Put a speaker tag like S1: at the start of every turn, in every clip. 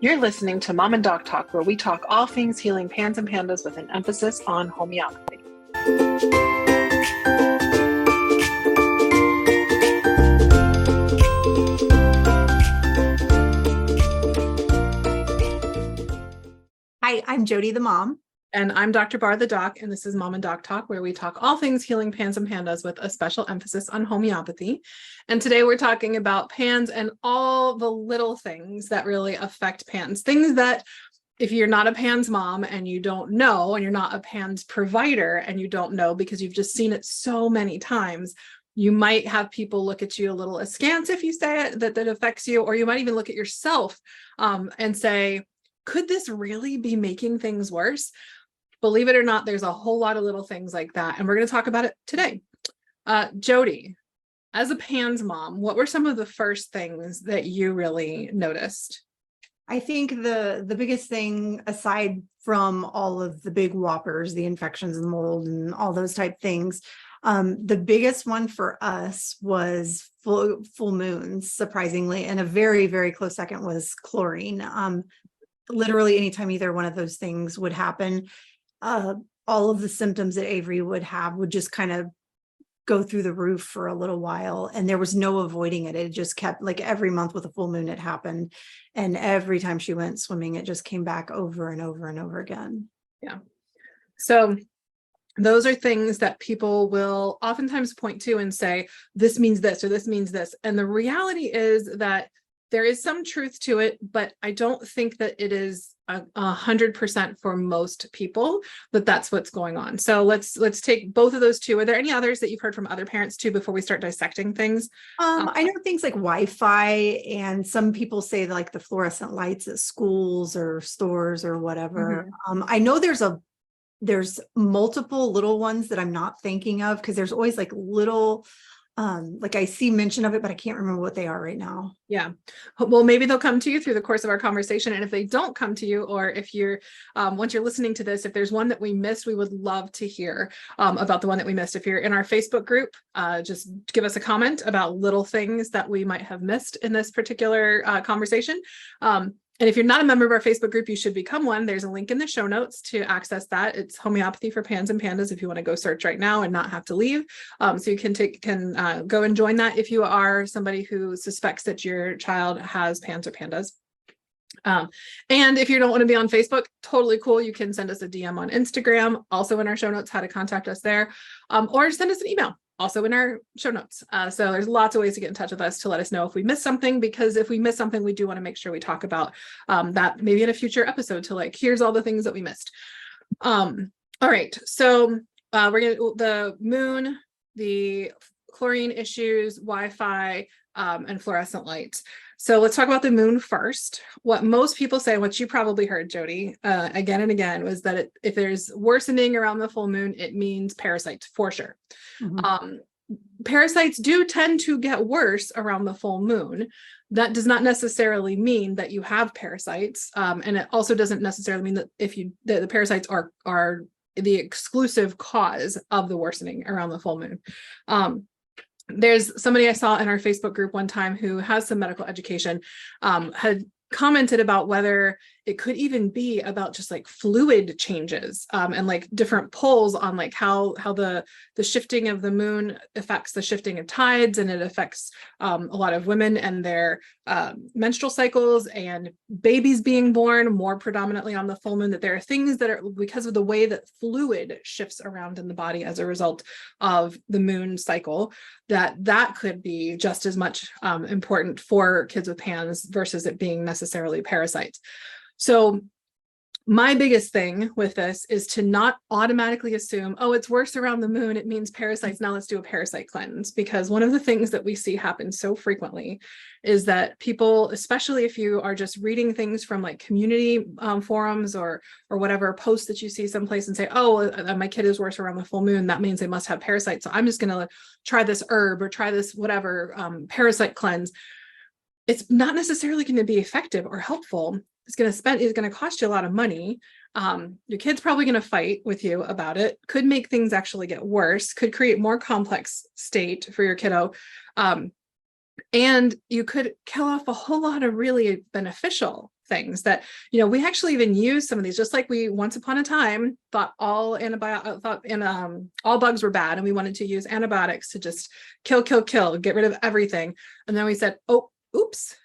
S1: You're listening to Mom and Doc Talk, where we talk all things healing pans and pandas with an emphasis on homeopathy.
S2: Hi, I'm Jody the mom.
S1: And I'm Dr. Barr the doc, and this is Mom and Doc Talk, where we talk all things healing pans and pandas with a special emphasis on homeopathy. And today we're talking about pans and all the little things that really affect pans. Things that if you're not a pans mom and you don't know, and you're not a pans provider and you don't know because you've just seen it so many times, you might have people look at you a little askance if you say it, that affects you, or you might even look at yourself and say, could this really be making things worse? Believe it or not, there's a whole lot of little things like that. And we're going to talk about it today. Jody, as a pans mom, what were some of the first things that you really noticed?
S2: I think the biggest thing, aside from all of the big whoppers, the infections and mold and all those type things, the biggest one for us was full moons, surprisingly, and a very, very close second was chlorine. Literally anytime either one of those things would happen, all of the symptoms that Avery would have would just kind of go through the roof for a little while, and there was no avoiding it. It just kept, like, every month with a full moon it happened, and every time she went swimming it just came back over and over and over again.
S1: Yeah. So those are things that people will oftentimes point to and say, this means this or this means this. And the reality is that there is some truth to it, but I don't think that it is 100% for most people that that's what's going on. So let's take both of those two. Are there any others that you've heard from other parents too before we start dissecting things?
S2: I know things like Wi-Fi, and some people say like the fluorescent lights at schools or stores or whatever.
S1: Mm-hmm.
S2: I know there's multiple little ones that I'm not thinking of, because there's always like little like I see mention of it, but I can't remember what they are right now.
S1: Yeah. Well, maybe they'll come to you through the course of our conversation. And if they don't come to you, or if you're, once you're listening to this, if there's one that we missed, we would love to hear about the one that we missed. If you're in our Facebook group, just give us a comment about little things that we might have missed in this particular conversation. And if you're not a member of our Facebook group, you should become one. There's a link in the show notes to access that. It's Homeopathy for Pans and Pandas if you want to go search right now and not have to leave. So you can go and join that if you are somebody who suspects that your child has pans or pandas. And if you don't want to be on Facebook, totally cool. You can send us a DM on Instagram, also in our show notes, how to contact us there, or send us an email. Also in our show notes. So there's lots of ways to get in touch with us to let us know if we missed something, because if we miss something, we do want to make sure we talk about that maybe in a future episode, to like, here's all the things that we missed. All right. So the moon, the chlorine issues, Wi-Fi, and fluorescent lights. So let's talk about the moon first. What most people say, what you probably heard, Jody, again and again, was that if there's worsening around the full moon, it means parasites for sure. Mm-hmm. Parasites do tend to get worse around the full moon. That does not necessarily mean that you have parasites. And it also doesn't necessarily mean that the parasites are the exclusive cause of the worsening around the full moon. There's somebody I saw in our Facebook group one time who has some medical education, had commented about whether it could even be about just like fluid changes and like different pulls on like how the shifting of the moon affects the shifting of tides, and it affects a lot of women and their menstrual cycles and babies being born more predominantly on the full moon, that there are things that are because of the way that fluid shifts around in the body as a result of the moon cycle, that could be just as much important for kids with pans versus it being necessarily parasites. So my biggest thing with this is to not automatically assume, oh, it's worse around the moon, it means parasites, now let's do a parasite cleanse. Because one of the things that we see happen so frequently is that people, especially if you are just reading things from like community forums or whatever posts that you see someplace and say, oh, my kid is worse around the full moon, that means they must have parasites, so I'm just going to try this herb or try this whatever parasite cleanse. It's not necessarily going to be effective or helpful. It's going to cost you a lot of money. Your kid's probably going to fight with you about it, could make things actually get worse, could create more complex state for your kiddo. And you could kill off a whole lot of really beneficial things that, you know, we actually even use some of these, just like we once upon a time thought all bugs were bad, and we wanted to use antibiotics to just kill, get rid of everything. And then we said, oh, oops.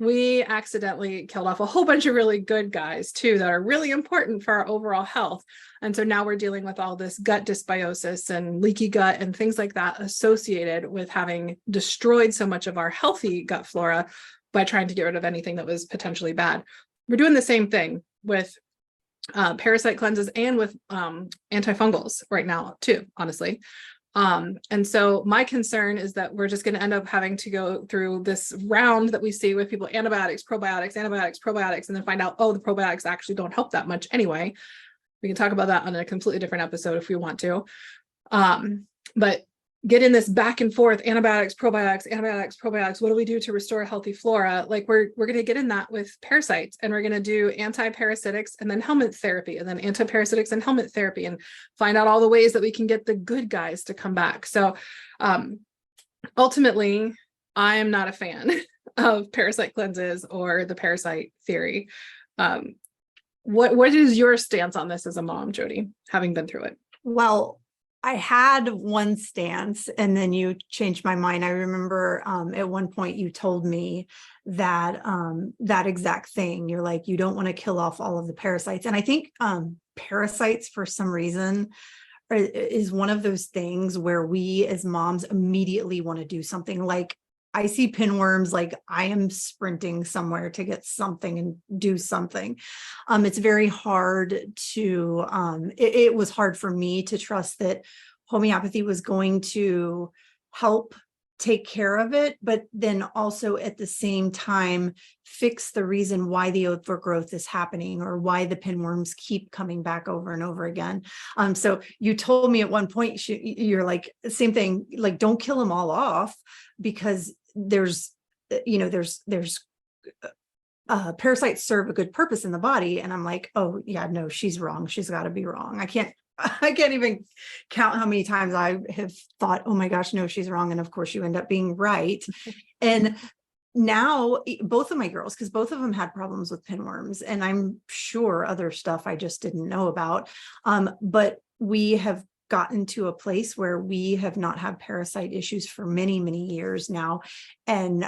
S1: We accidentally killed off a whole bunch of really good guys too that are really important for our overall health. And so now we're dealing with all this gut dysbiosis and leaky gut and things like that associated with having destroyed so much of our healthy gut flora by trying to get rid of anything that was potentially bad. We're doing the same thing with parasite cleanses and with antifungals right now too, honestly. And so my concern is that we're just going to end up having to go through this round that we see with people, antibiotics, probiotics, and then find out, oh, the probiotics actually don't help that much anyway. We can talk about that on a completely different episode if we want to. But get in this back and forth, antibiotics, probiotics. What do we do to restore a healthy flora? Like we're going to get in that with parasites, and we're going to do anti-parasitics and then helminth therapy, and then anti-parasitics and helminth therapy, and find out all the ways that we can get the good guys to come back. So ultimately, I am not a fan of parasite cleanses or the parasite theory. What is your stance on this as a mom, Jody, having been through it?
S2: Well, I had one stance and then you changed my mind. I remember at one point you told me that that exact thing. You're like, you don't want to kill off all of the parasites. And I think parasites, for some reason, is one of those things where we as moms immediately want to do something. Like, I see pinworms, like I am sprinting somewhere to get something and do something. It's very hard to, it was hard for me to trust that homeopathy was going to help take care of it, but then also at the same time, fix the reason why the overgrowth is happening or why the pinworms keep coming back over and over again. So you told me at one point, you're like, same thing, like, don't kill them all off, because there's parasites serve a good purpose in the body. And I'm like, oh yeah, no, she's wrong. She's got to be wrong. I can't even count how many times I have thought, oh my gosh, no, she's wrong. And of course you end up being right. And now both of my girls, because both of them had problems with pinworms, and I'm sure other stuff I just didn't know about. But we have gotten to a place where we have not had parasite issues for many, many years now. And,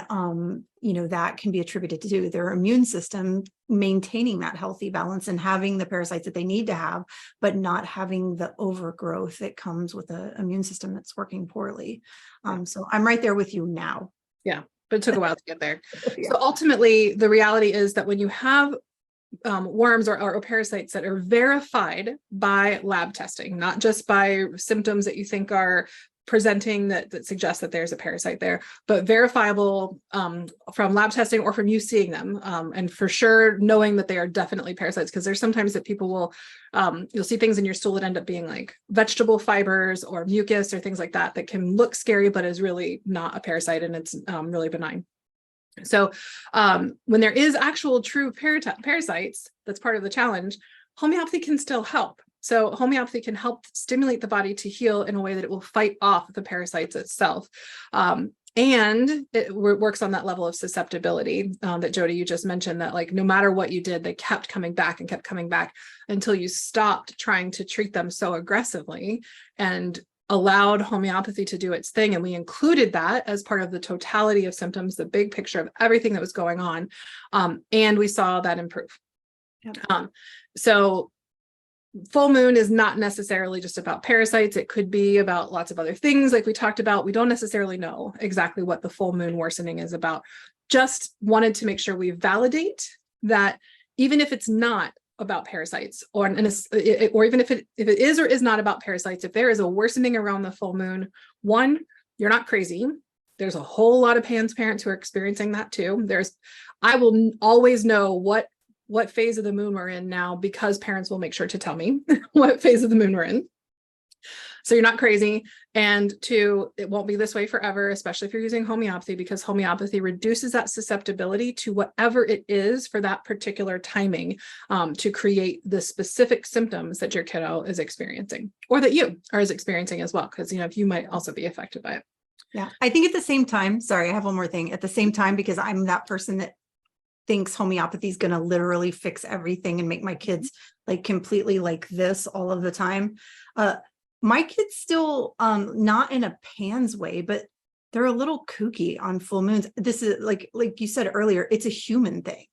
S2: that can be attributed to their immune system maintaining that healthy balance and having the parasites that they need to have, but not having the overgrowth that comes with an immune system that's working poorly. So I'm right there with you now.
S1: Yeah, but it took a while to get there.
S2: Yeah.
S1: So ultimately, the reality is that when you have worms or parasites that are verified by lab testing, not just by symptoms that you think are presenting that suggest that there's a parasite there, but verifiable from lab testing or from you seeing them, and for sure knowing that they are definitely parasites, because there's sometimes that people will, you'll see things in your stool that end up being like vegetable fibers or mucus or things like that can look scary, but is really not a parasite, and it's really benign. So when there is actual true parasites, that's part of the challenge, homeopathy can still help. So homeopathy can help stimulate the body to heal in a way that it will fight off the parasites itself. And it works on that level of susceptibility that Jody, you just mentioned, that like no matter what you did, they kept coming back and kept coming back until you stopped trying to treat them so aggressively and allowed homeopathy to do its thing. And we included that as part of the totality of symptoms, the big picture of everything that was going on. And we saw that improve. Yep. So full moon is not necessarily just about parasites. It could be about lots of other things like we talked about. We don't necessarily know exactly what the full moon worsening is about. Just wanted to make sure we validate that even if it's not about parasites, or even if it is or is not about parasites, if there is a worsening around the full moon, one, you're not crazy. There's a whole lot of parents who are experiencing that too. I will always know what phase of the moon we're in now, because parents will make sure to tell me what phase of the moon we're in. So you're not crazy. And two, it won't be this way forever, especially if you're using homeopathy, because homeopathy reduces that susceptibility to whatever it is for that particular timing, to create the specific symptoms that your kiddo is experiencing, or that you are experiencing as well, because you might also be affected by it.
S2: Yeah, I think at the same time, sorry, I have one more thing. At the same time, because I'm that person that thinks homeopathy is going to literally fix everything and make my kids like completely like this all of the time. My kids still, not in a PANS way, but they're a little kooky on full moons. This is like you said earlier, it's a human thing.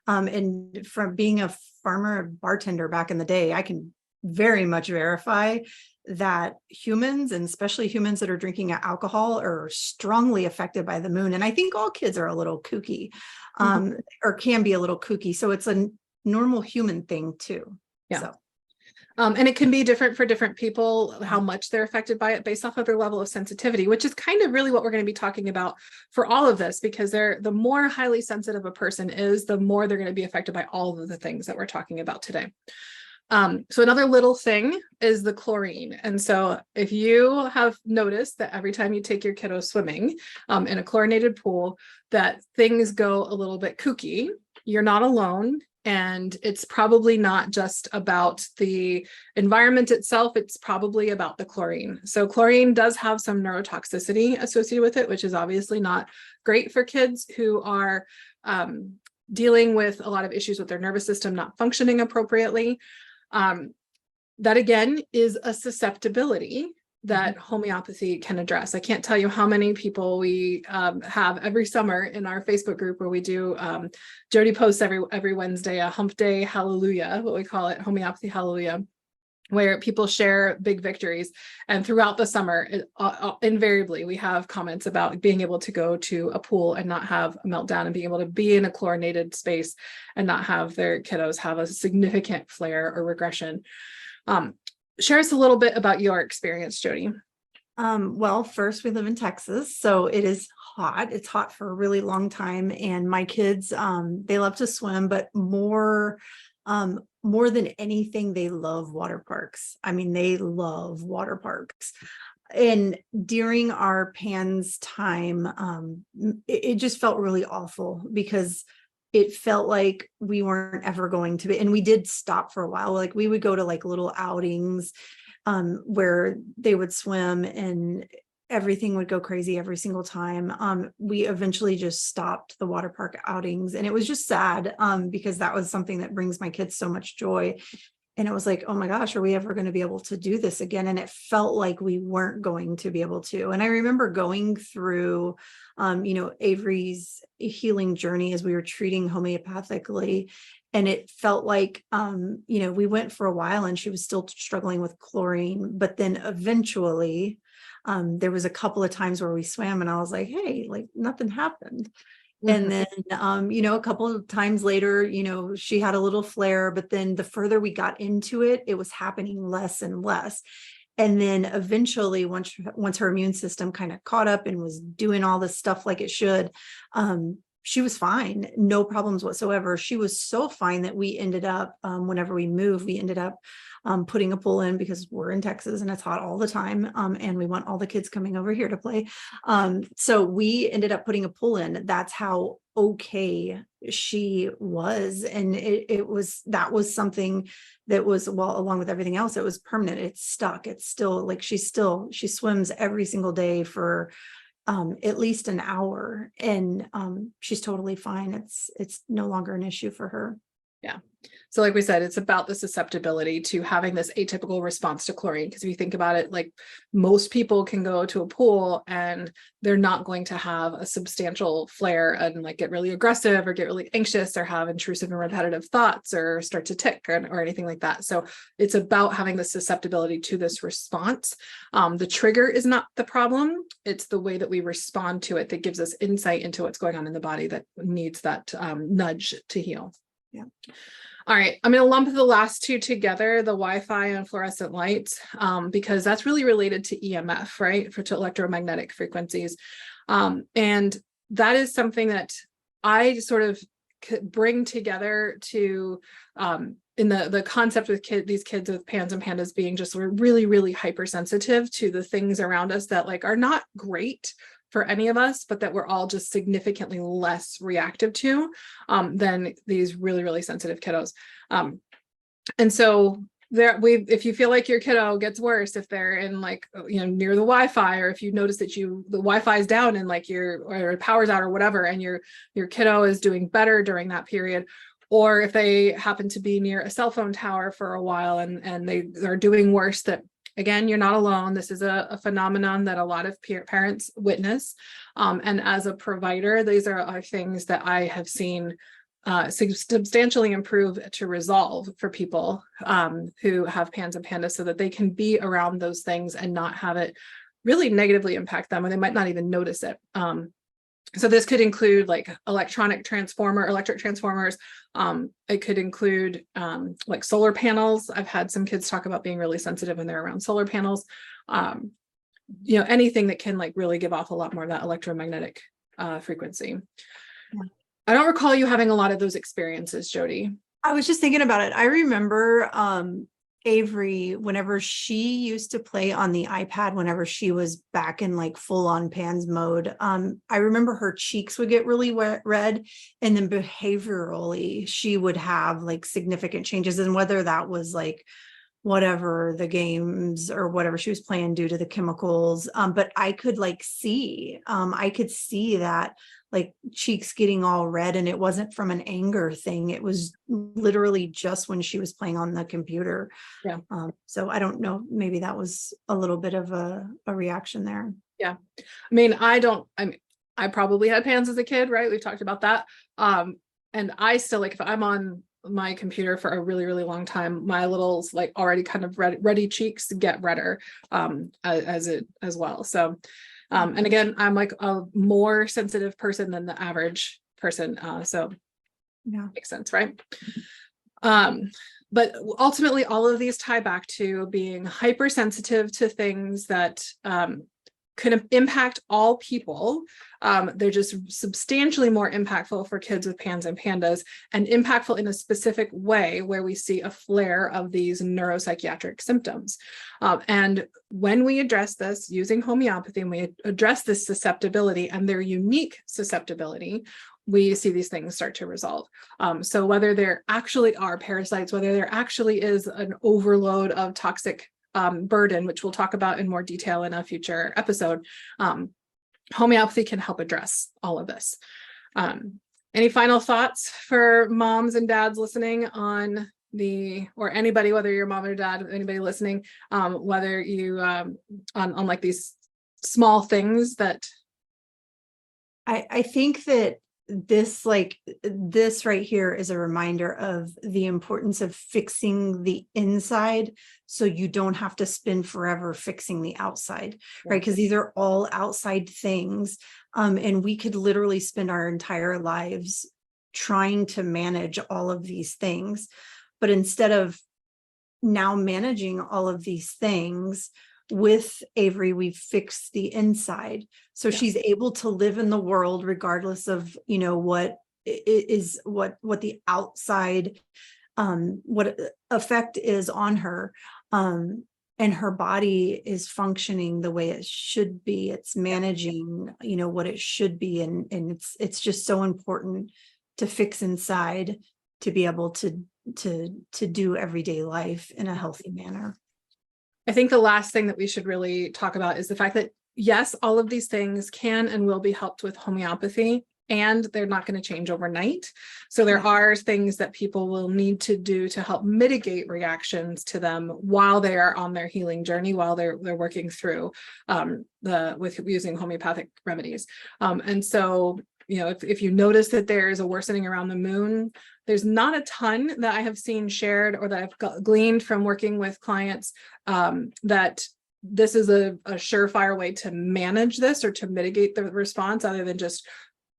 S2: And from being a farmer bartender back in the day, I can very much verify that humans, and especially humans that are drinking alcohol, are strongly affected by the moon. And I think all kids are a little kooky, or can be a little kooky. So it's a normal human thing too.
S1: Yeah.
S2: So.
S1: And it can be different for different people, how much they're affected by it based off of their level of sensitivity, which is kind of really what we're going to be talking about for all of this, because the more highly sensitive a person is, the more they're going to be affected by all of the things that we're talking about today. So another little thing is the chlorine. And so if you have noticed that every time you take your kiddo swimming in a chlorinated pool, that things go a little bit kooky, you're not alone. And it's probably not just about the environment itself, it's probably about the chlorine. So chlorine does have some neurotoxicity associated with it, which is obviously not great for kids who are dealing with a lot of issues with their nervous system not functioning appropriately. That again is a susceptibility that homeopathy can address. I can't tell you how many people we have every summer in our Facebook group where we do, Jody posts every Wednesday, a hump day hallelujah, what we call it, homeopathy hallelujah, where people share big victories. And throughout the summer, invariably, we have comments about being able to go to a pool and not have a meltdown, and being able to be in a chlorinated space and not have their kiddos have a significant flare or regression. Share us a little bit about your experience, Jody.
S2: Well, first, we live in Texas, so it is hot. It's hot for a really long time. And my kids, they love to swim, but more than anything, they love water parks. I mean, they love water parks. And during our PANS time, it just felt really awful because it felt like we weren't ever going to be, and we did stop for a while. Like we would go to like little outings where they would swim and everything would go crazy every single time. We eventually just stopped the water park outings, and it was just sad because that was something that brings my kids so much joy. And it was like, oh my gosh, are we ever going to be able to do this again? And it felt like we weren't going to be able to. And I remember going through, Avery's healing journey as we were treating homeopathically. And it felt like, we went for a while and she was still struggling with chlorine. But then eventually there was a couple of times where we swam and I was like, hey, like nothing happened. And then, a couple of times later, she had a little flare, but then the further we got into it, it was happening less and less. And then eventually, once her immune system kind of caught up and was doing all this stuff like it should, she was fine, no problems whatsoever. She was so fine that we ended up, whenever we moved, we ended up putting a pool in because we're in Texas and it's hot all the time. And we want all the kids coming over here to play. So we ended up putting a pool in. That's how okay she was. And that was something that was, well, along with everything else, it was permanent. It's stuck. It's still like, she swims every single day for at least an hour, and she's totally fine. It's no longer an issue for her.
S1: Yeah. So like we said, it's about the susceptibility to having this atypical response to chlorine. Because if you think about it, like most people can go to a pool and they're not going to have a substantial flare and like get really aggressive or get really anxious or have intrusive and repetitive thoughts or start to tick or anything like that. So it's about having the susceptibility to this response. The trigger is not the problem. It's the way that we respond to it that gives us insight into what's going on in the body that needs that nudge to heal.
S2: Yeah.
S1: All right, I'm going to lump the last two together, the Wi-Fi and fluorescent lights, because that's really related to EMF, right? To electromagnetic frequencies. And that is something that I sort of bring together to in the concept with these kids with PANS and PANDAS being just really, really hypersensitive to the things around us that like are not great for any of us, but that we're all just significantly less reactive to than these really, really sensitive kiddos. And so if you feel like your kiddo gets worse, if they're in like, near the Wi-Fi, or if you notice that the Wi-Fi is down and like or power's out or whatever, and your kiddo is doing better during that period, or if they happen to be near a cell phone tower for a while and they are doing worse, that again, you're not alone. This is a phenomenon that a lot of parents witness. And as a provider, these are things that I have seen substantially improve to resolve for people who have PANS and PANDAS, so that they can be around those things and not have it really negatively impact them, or they might not even notice it. So this could include like electric transformers. It could include like solar panels. I've had some kids talk about being really sensitive when they're around solar panels. Anything that can like really give off a lot more of that electromagnetic frequency. Yeah. I don't recall you having a lot of those experiences, Jody.
S2: I was just thinking about it. I remember Avery, whenever she used to play on the iPad, whenever she was back in like full on PANS mode, I remember her cheeks would get really red, and then behaviorally she would have like significant changes, and whether that was like whatever the games or whatever she was playing due to the chemicals. But I could like see, I could see that like cheeks getting all red, and it wasn't from an anger thing. It was literally just when she was playing on the computer.
S1: Yeah.
S2: So I don't know, maybe that was a little bit of a reaction there.
S1: Yeah. I probably had PANS as a kid, right? We've talked about that. And I still, like, if I'm on my computer for a really, really long time, my little like already kind of ready cheeks get redder as well. So and again, I'm like a more sensitive person than the average person. So yeah, makes sense, right? But ultimately, all of these tie back to being hypersensitive to things that could impact all people. They're just substantially more impactful for kids with PANS and PANDAS, and impactful in a specific way where we see a flare of these neuropsychiatric symptoms. And when we address this using homeopathy, and we address this susceptibility and their unique susceptibility, we see these things start to resolve. So whether there actually are parasites, whether there actually is an overload of toxic burden, which we'll talk about in more detail in a future episode, homeopathy can help address all of this. Any final thoughts for moms and dads listening or anybody, whether you're mom or dad, anybody listening, whether you on like these small things that
S2: I think that this right here is a reminder of the importance of fixing the inside, so you don't have to spend forever fixing the outside, right? Because these are all outside things, and we could literally spend our entire lives trying to manage all of these things. But instead of now managing all of these things, with Avery, we've fixed the inside. So she's able to live in the world regardless of, what the outside, what effect is on her. And her body is functioning the way it should be. It's managing, what it should be. And it's just so important to fix inside to be able to do everyday life in a healthy manner.
S1: I think the last thing that we should really talk about is the fact that, yes, all of these things can and will be helped with homeopathy, and they're not going to change overnight. So there are things that people will need to do to help mitigate reactions to them while they are on their healing journey, while they're working through with using homeopathic remedies. And so, if you notice that there is a worsening around the moon, there's not a ton that I have seen shared or that I've gleaned from working with clients that this is a surefire way to manage this or to mitigate the response, other than just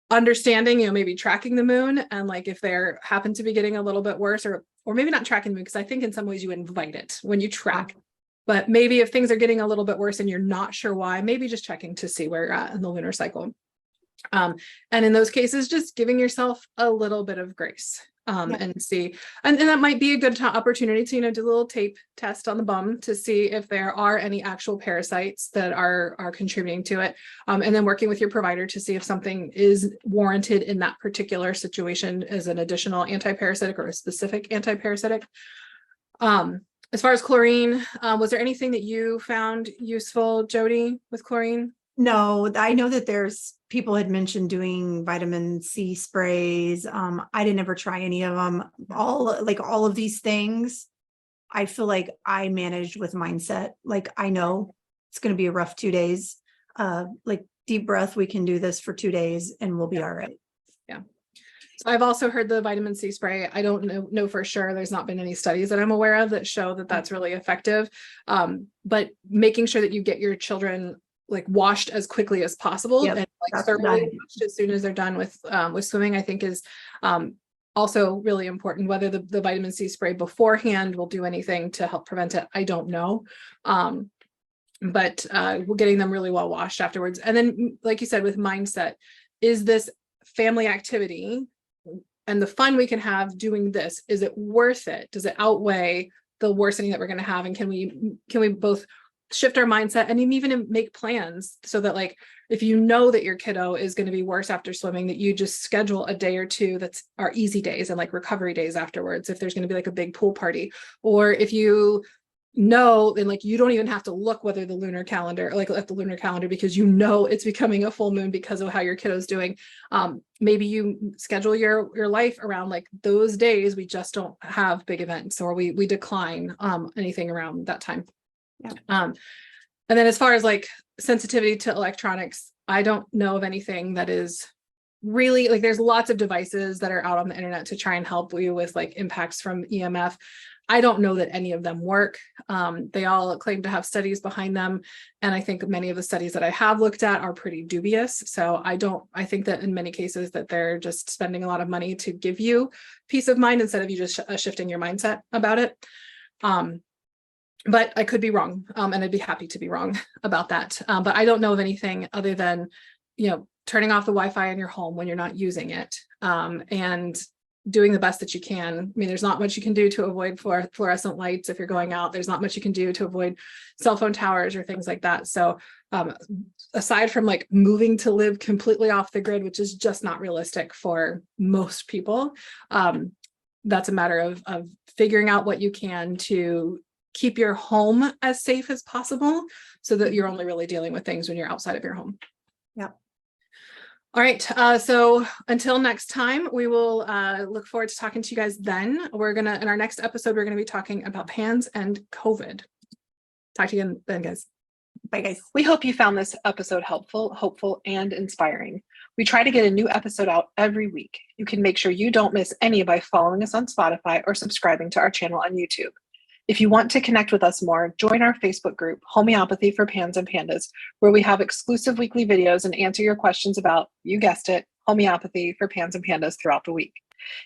S1: understanding, maybe tracking the moon, and like if they happen to be getting a little bit worse, or maybe not tracking the moon, because I think in some ways you invite it when you track. But maybe if things are getting a little bit worse and you're not sure why, maybe just checking to see where you're at in the lunar cycle. And in those cases, just giving yourself a little bit of grace. And see, and that might be a good opportunity to, do a little tape test on the bum to see if there are any actual parasites that are contributing to it. And then working with your provider to see if something is warranted in that particular situation as an additional anti-parasitic or a specific anti-parasitic. As far as chlorine, was there anything that you found useful, Jody, with chlorine?
S2: No, I know that there's people had mentioned doing vitamin C sprays. I didn't ever try any of them. All of these things, I feel like I managed with mindset. Like I know it's going to be a rough 2 days. Like deep breath, we can do this for 2 days and we'll be all right.
S1: Yeah. So I've also heard the vitamin C spray. I don't know for sure. There's not been any studies that I'm aware of that show that that's really effective. But making sure that you get your children like washed as quickly as possible,
S2: Yep,
S1: and like
S2: that's
S1: thoroughly
S2: that.
S1: washed as soon as they're done with swimming, I think is also really important. Whether the vitamin C spray beforehand will do anything to help prevent it, I don't know. But we're getting them really well washed afterwards. And then, like you said, with mindset, is this family activity and the fun we can have doing this, is it worth it? Does it outweigh the worsening that we're going to have? And can we both shift our mindset and even make plans so that, like, if you know that your kiddo is going to be worse after swimming, that you just schedule a day or two that's our easy days and like recovery days afterwards, if there's going to be like a big pool party. Or if you know, then like you don't even have to look whether the lunar calendar, like at the lunar calendar, because you know it's becoming a full moon because of how your kiddo's doing. Maybe you schedule your life around like those days we just don't have big events, or we decline anything around that time.
S2: Yeah.
S1: And then as far as like sensitivity to electronics, I don't know of anything that is really like, there's lots of devices that are out on the internet to try and help you with like impacts from EMF. I don't know that any of them work. They all claim to have studies behind them. And I think many of the studies that I have looked at are pretty dubious. So I think that in many cases that they're just spending a lot of money to give you peace of mind instead of you just shifting your mindset about it. But I could be wrong. And I'd be happy to be wrong about that. But I don't know of anything other than, turning off the Wi-Fi in your home when you're not using it, and doing the best that you can. I mean, there's not much you can do to avoid fluorescent lights if you're going out. There's not much you can do to avoid cell phone towers or things like that. So aside from like moving to live completely off the grid, which is just not realistic for most people, that's a matter of figuring out what you can to keep your home as safe as possible so that you're only really dealing with things when you're outside of your home.
S2: Yeah.
S1: All right. So until next time, we will look forward to talking to you guys then. In our next episode, we're going to be talking about PANS and COVID. Talk to you then, guys.
S2: Bye, guys.
S1: We hope you found this episode helpful, hopeful, and inspiring. We try to get a new episode out every week. You can make sure you don't miss any by following us on Spotify or subscribing to our channel on YouTube. If you want to connect with us more, join our Facebook group, Homeopathy for Pans and Pandas, where we have exclusive weekly videos and answer your questions about, you guessed it, homeopathy for pans and pandas throughout the week.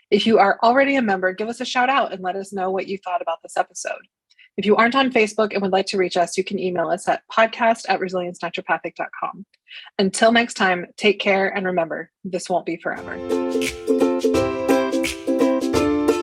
S1: If you are already a member, give us a shout out and let us know what you thought about this episode. If you aren't on Facebook and would like to reach us, you can email us at podcast@resiliencenaturopathic.com. Until next time, take care and remember, this won't be forever.